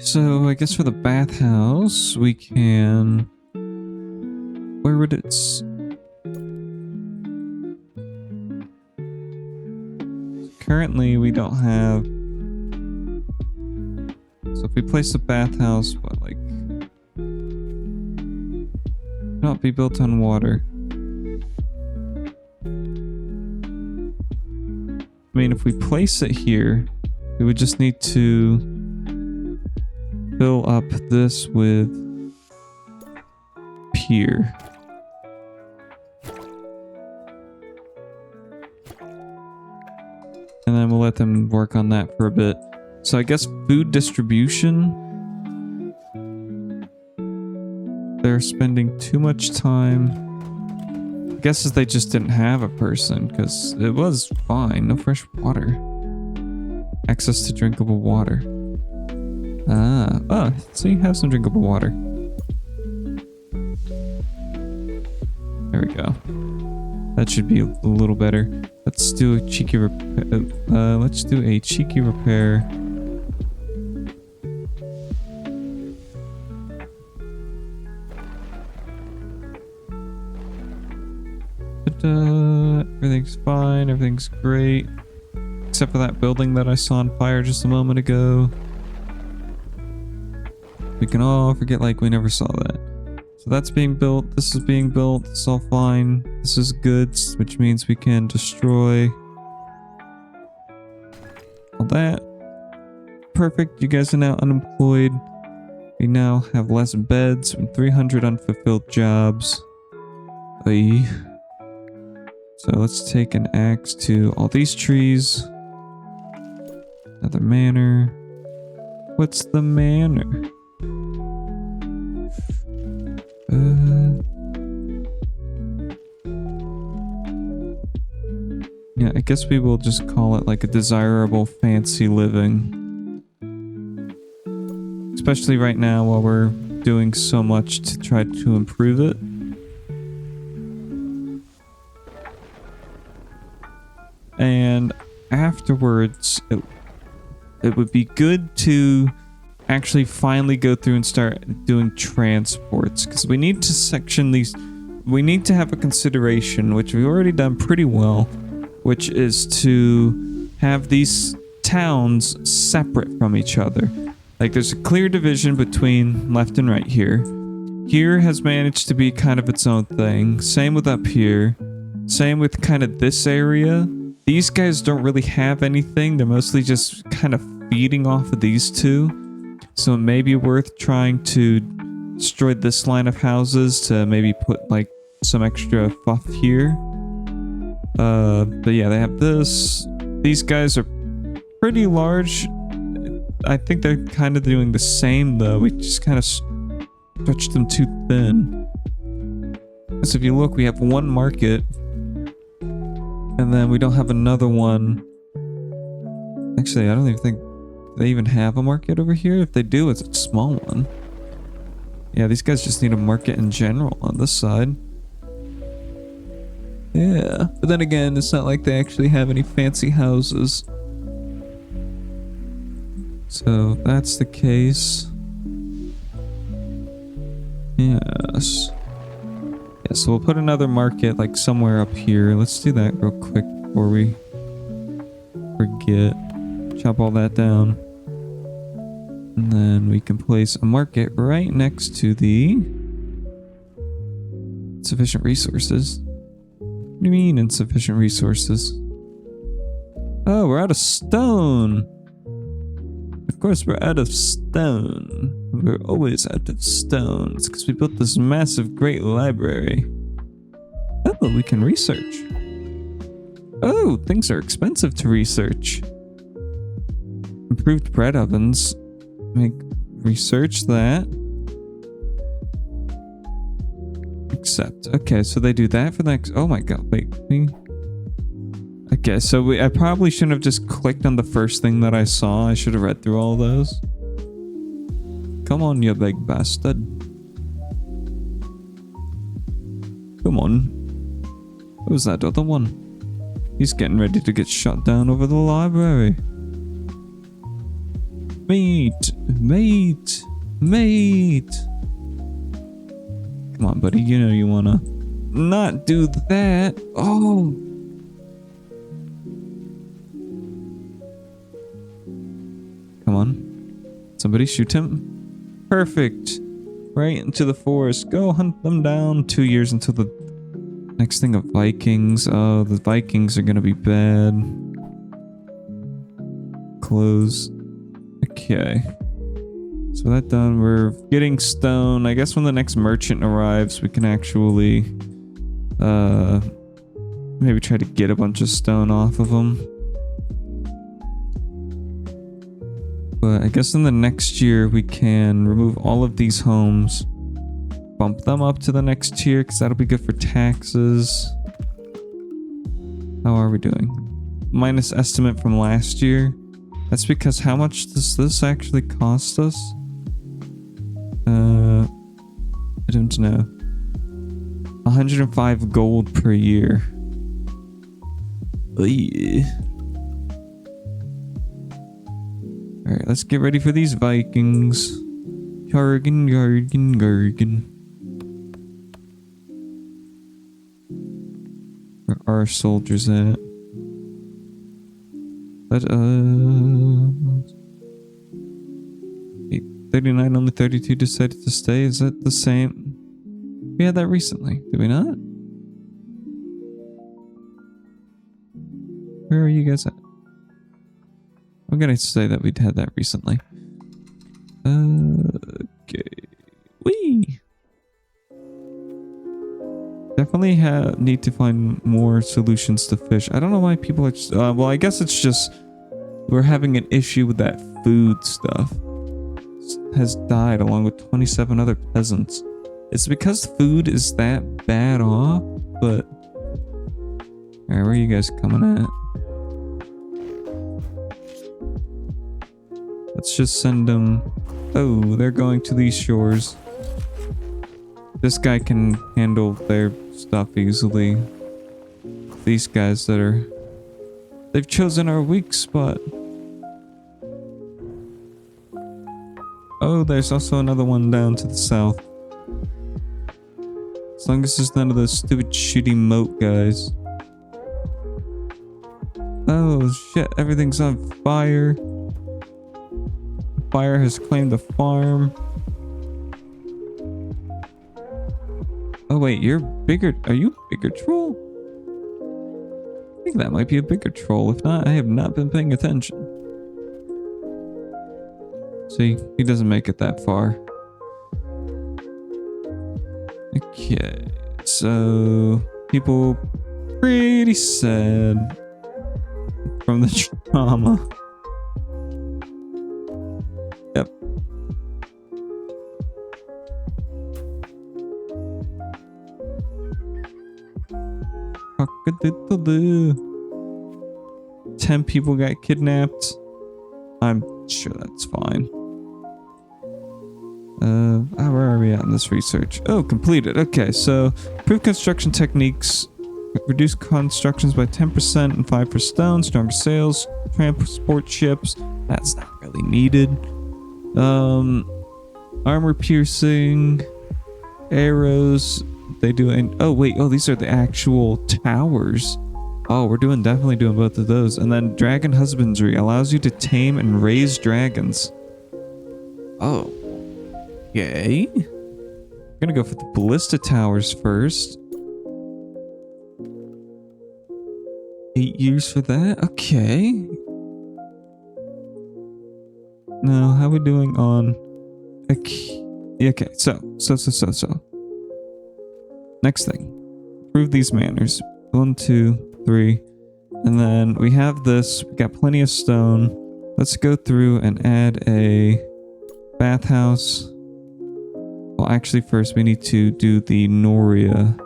so I guess for the bathhouse, we can... Where would it... Currently, we don't have... So if we place the bathhouse, what, like... Not be built on water. I mean, if we place it here, we would just need to fill up this with pier. And then we'll let them work on that for a bit. So I guess food distribution. They're spending too much time. I guess they just didn't have a person because it was fine. No fresh water. Access to drinkable water. So you have some drinkable water. There we go. That should be a little better. Let's do a cheeky repair. Let's do a cheeky repair. Everything's fine. Everything's great. Except for that building that I saw on fire just a moment ago. We can all forget like we never saw that. So that's being built. This is being built. It's all fine. This is goods, which means we can destroy all that. Perfect. You guys are now unemployed. We now have less beds and 300 unfulfilled jobs. Aye. So let's take an axe to all these trees. Another manor. What's the manor? Yeah, I guess we will just call it like a desirable fancy living. Especially right now while we're doing so much to try to improve it. And afterwards, it would be good to actually finally go through and start doing transports, because we need to section these. We need to have a consideration, which we've already done pretty well, which is to have these towns separate from each other. Like there's a clear division between left and right here. Here has managed to be kind of its own thing. Same with up here. Same with kind of this area. These guys don't really have anything. They're mostly just kind of feeding off of these two. So it may be worth trying to destroy this line of houses to maybe put like some extra fluff here. But yeah, they have this. These guys are pretty large. I think they're kind of doing the same though. We just kind of stretched them too thin. Because if you look, we have one market. And then we don't have another one. Actually, I don't even think they even have a market over here. If they do, it's a small one. Yeah, these guys just need a market in general on this side. Yeah, but then again, it's not like they actually have any fancy houses. So that's the case. Yes. Yeah, so we'll put another market like somewhere up here. Let's do that real quick before we forget. Chop all that down. And then we can place a market right next to the insufficient resources. What do you mean insufficient resources? Oh, we're out of stone. Of course we're out of stone. We're always out of stones because we built this massive great library. Oh, we can research. Oh, things are expensive to research. Improved bread ovens. Research that. Accept. Okay, so they do that for the next. Oh my god, wait. Okay, so I probably shouldn't have just clicked on the first thing that I saw. I should have read through all those. Come on, you big bastard. Come on. What was that other one? He's getting ready to get shut down over the library. Mate. Mate. Mate. Come on, buddy. You know you wanna not do that. Oh. Come on. Somebody shoot him. Perfect. Right into the forest. Go hunt them down. 2 years until the next thing of Vikings. Oh, the Vikings are gonna be bad. Close. Okay. So that done. We're getting stone. I guess when the next merchant arrives, we can actually maybe try to get a bunch of stone off of them. But I guess in the next year we can remove all of these homes, bump them up to the next tier because that'll be good for taxes. How are we doing? Minus estimate from last year. That's because how much does this actually cost us? I don't know. 105 gold per year. Oy. Alright, let's get ready for these Vikings. Jargon, jargon, jargon. Where are our soldiers at? Let us... 39, only 32 decided to stay. Is that the same? We had that recently, did we not? Where are you guys at? I'm gonna say that we'd had that recently. Okay. Whee! Definitely need to find more solutions to fish. I don't know why people are just, well, I guess it's just we're having an issue with that food stuff. Has died along with 27 other peasants. It's because food is that bad off, but... Alright, where are you guys coming at? Let's just send them... Oh, they're going to these shores. This guy can handle their stuff easily. These guys that are... They've chosen our weak spot. Oh, there's also another one down to the south. As long as there's none of those stupid shitty moat guys. Oh shit, everything's on fire. The fire has claimed the farm. Oh wait, you're bigger. Are you a bigger troll? I think that might be a bigger troll. If not, I have not been paying attention. See, he doesn't make it that far. Okay, so people pretty sad from the trauma. Yep. Cock-a-doodle-doo. 10 people got kidnapped. I'm sure that's fine. Where are we at in this research? Oh, completed. Okay, so improve construction techniques, reduce constructions by 10% and 5 for stone, stronger sails, transport ships. That's not really needed. Armor piercing, arrows. They do. Oh wait. Oh, these are the actual towers. Oh, we're definitely doing both of those. And then dragon husbandry allows you to tame and raise dragons. Oh. Okay. I'm gonna go for the ballista towers first. 8 years for that? Okay. Now, how are we doing on... Okay, so. Next thing. Improve these manners. 1, 2, 3. And then we have this. We got plenty of stone. Let's go through and add a bathhouse. Well, actually, first we need to do the Noria,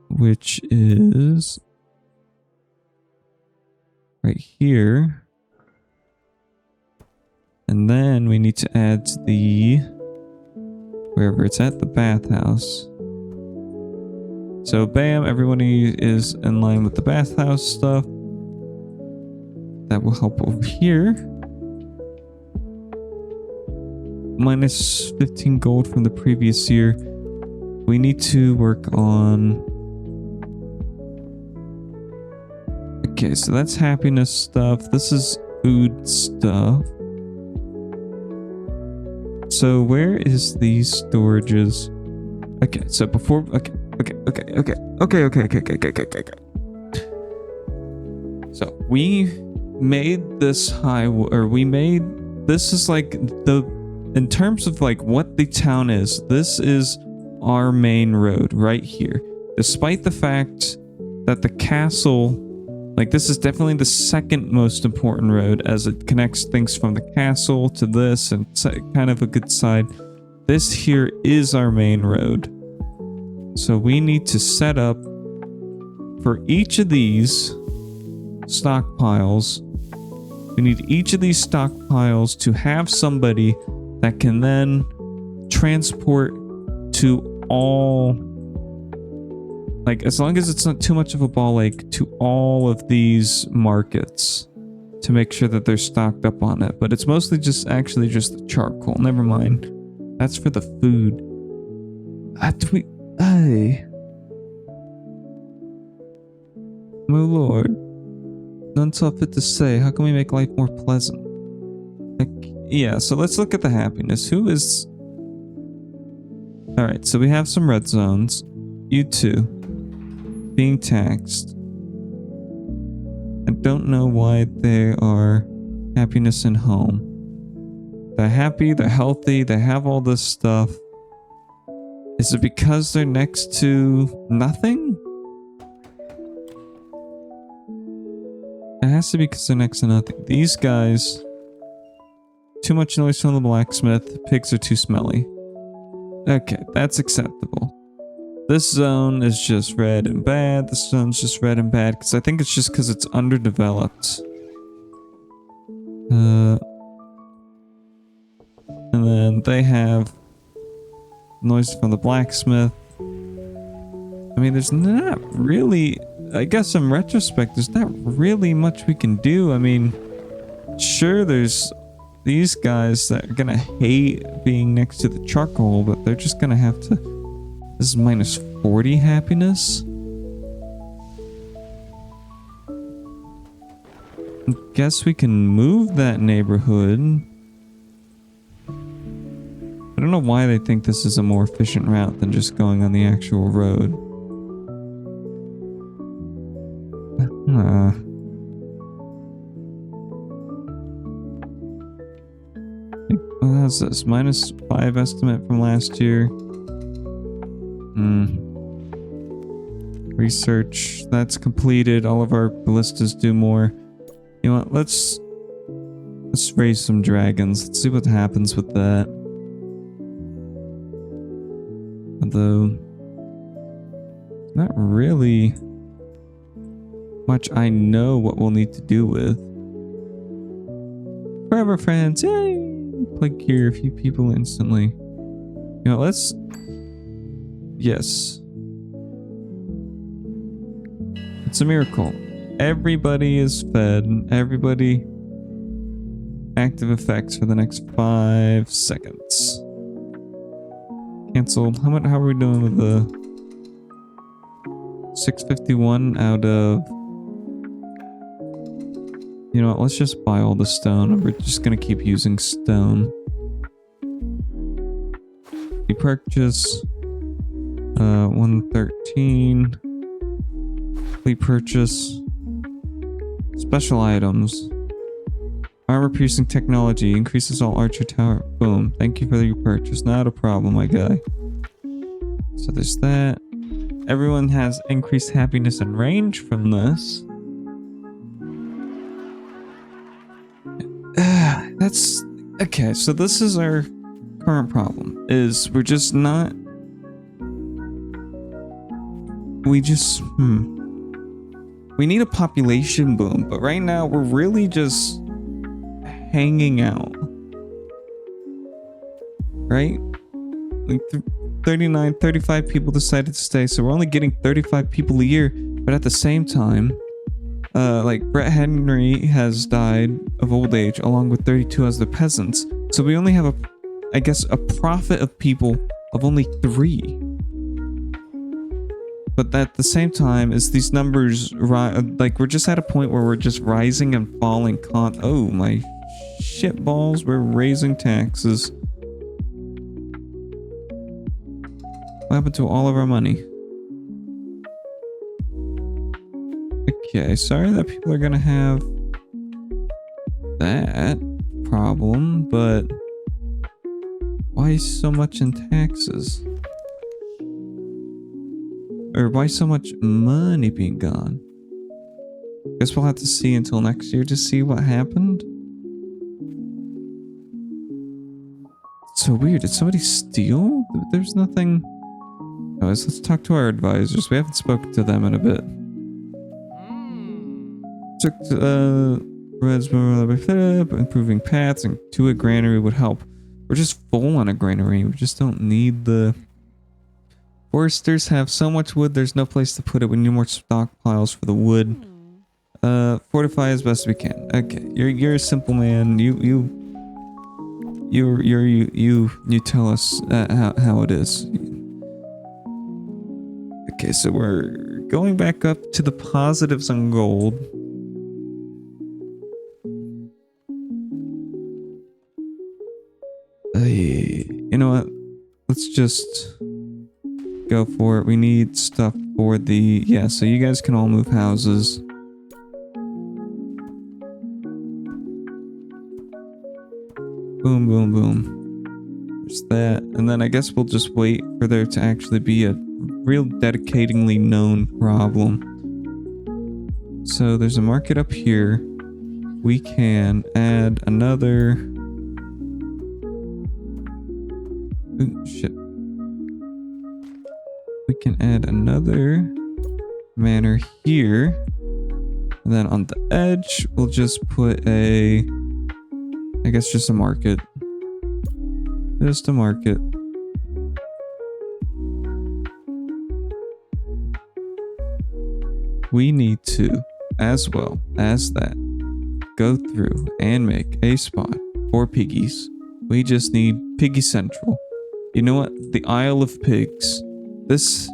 which is right here. And then we need to add the, wherever it's at, the bathhouse. So bam, everybody is in line with the bathhouse stuff. That will help over here. minus 15 gold from the previous year. We need to work on... Okay, so that's happiness stuff. This is food stuff. So where is these storages? Okay, so before... Okay. So we made this this is like in terms of like what the town is, this is our main road right here. Despite the fact that the castle, like this is definitely the second most important road as it connects things from the castle to this and it's kind of a good side. This here is our main road. So we need to set up for each of these stockpiles. We need each of these stockpiles to have somebody that can then transport to all, like as long as it's not too much of a ball ache, to all of these markets to make sure that they're stocked up on it. But it's mostly just actually just the charcoal. Never mind. That's for the food. Hey. My lord. None saw fit to say. How can we make life more pleasant? Like, yeah, so let's look at the happiness. Who is... Alright, so we have some red zones. You two. Being taxed. I don't know why they are happiness and home. They're happy, they're healthy, they have all this stuff. Is it because they're next to nothing? It has to be because they're next to nothing. These guys... Too much noise from the blacksmith. Pigs are too smelly. Okay, that's acceptable. This zone is just red and bad. This zone's just red and bad. Because I think it's just because it's underdeveloped. And then they have... noise from the blacksmith. I mean, there's not really... I guess in retrospect, there's not really much we can do. I mean, sure, there's these guys that are gonna hate being next to the charcoal, but they're just gonna have to... This is minus 40 happiness? I guess we can move that neighborhood. I don't know why they think this is a more efficient route than just going on the actual road. How's this? Minus 5 estimate from last year. Research. That's completed. All of our ballistas do more. You know what? Let's raise some dragons. Let's see what happens with that. Although, not really much I know what we'll need to do with. Forever friends, yay! Plug here a few people instantly. You know, let's... Yes. It's a miracle. Everybody is fed. Everybody... Active effects for the next 5 seconds. Canceled. How are we doing with the 651 out of... You know what, let's just buy all the stone. We're just gonna keep using stone. We purchase 113. Complete purchase. Special items. Armor piercing technology increases all archer tower. Boom. Thank you for your purchase. Not a problem, my guy. So there's that. Everyone has increased happiness and range from this. That's okay. So this is our current problem. Is we're just not. We just we need a population boom, but right now we're really just hanging out, right? Like 35 people decided to stay, so we're only getting 35 people a year. But at the same time, like Brett Henry has died of old age, along with 32 as the peasants. So we only have I guess, a profit of people of only 3. But at the same time, is these numbers, like, we're just at a point where we're just rising and falling oh my shit balls, we're raising taxes. What happened to all of our money? Okay, sorry that people are gonna have that problem, but why so much in taxes? Or why so much money being gone? Guess we'll have to see until next year to see what happened. It's so weird. Did somebody steal? There's nothing. Anyways, let's talk to our advisors. We haven't spoken to them in a bit. Took improving paths and to a granary would help. We're just full on a granary. We just don't need the. Foresters have so much wood, there's no place to put it. We need more stockpiles for the wood. Fortify as best we can. Okay, you're a simple man. You tell us how it is. Okay, so we're going back up to the positives on gold. You know what? Let's just go for it. We need stuff for the... Yeah, so you guys can all move houses. Boom, boom, boom. There's that. And then I guess we'll just wait for there to actually be a real dedicatingly known problem. So there's a market up here. We can add another... Ooh, shit. We can add another manor here. And then on the edge, we'll just put a... I guess just a market. Just a market. We need to, as well as that, go through and make a spot for piggies. We just need Piggy Central. You know what? The Isle of Pigs. This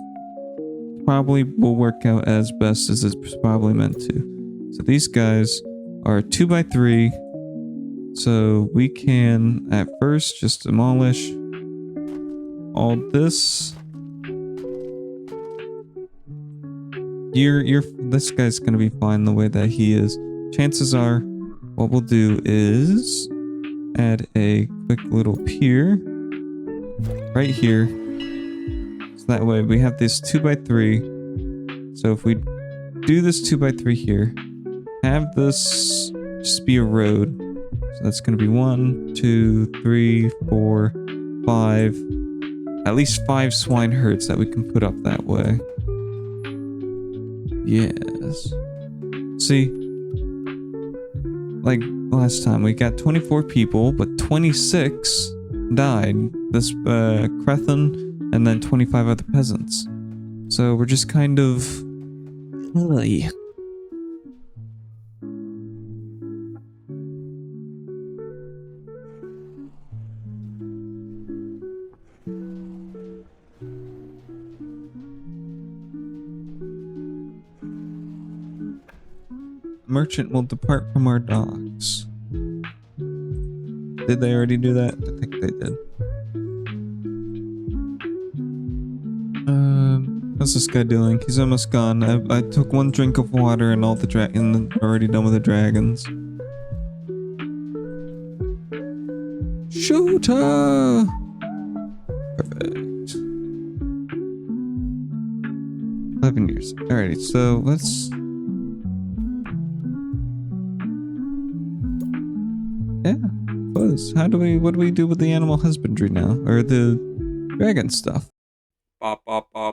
probably will work out as best as it's probably meant to. So these guys are 2x3. So we can at first just demolish all this. This guy's gonna be fine the way that he is. Chances are, what we'll do is add a quick little pier right here. So that way we have this 2x3. So if we do this 2x3 here, have this just be a road. So that's going to be 1, 2, 3, 4, 5. At least 5 swine herds that we can put up that way. Yes. See? Like last time, we got 24 people, but 26 died. This Crethan, and then 25 other peasants. So we're just kind of... Ugh. Merchant will depart from our docks. Did they already do that? I think they did. What's this guy doing? He's almost gone. I took 1 drink of water and all the dragon already done with the dragons. Shooter! Perfect. 11 years. Alrighty, so let's... Yeah, close. What do we do with the animal husbandry now? Or the dragon stuff? Bop, bop, bop.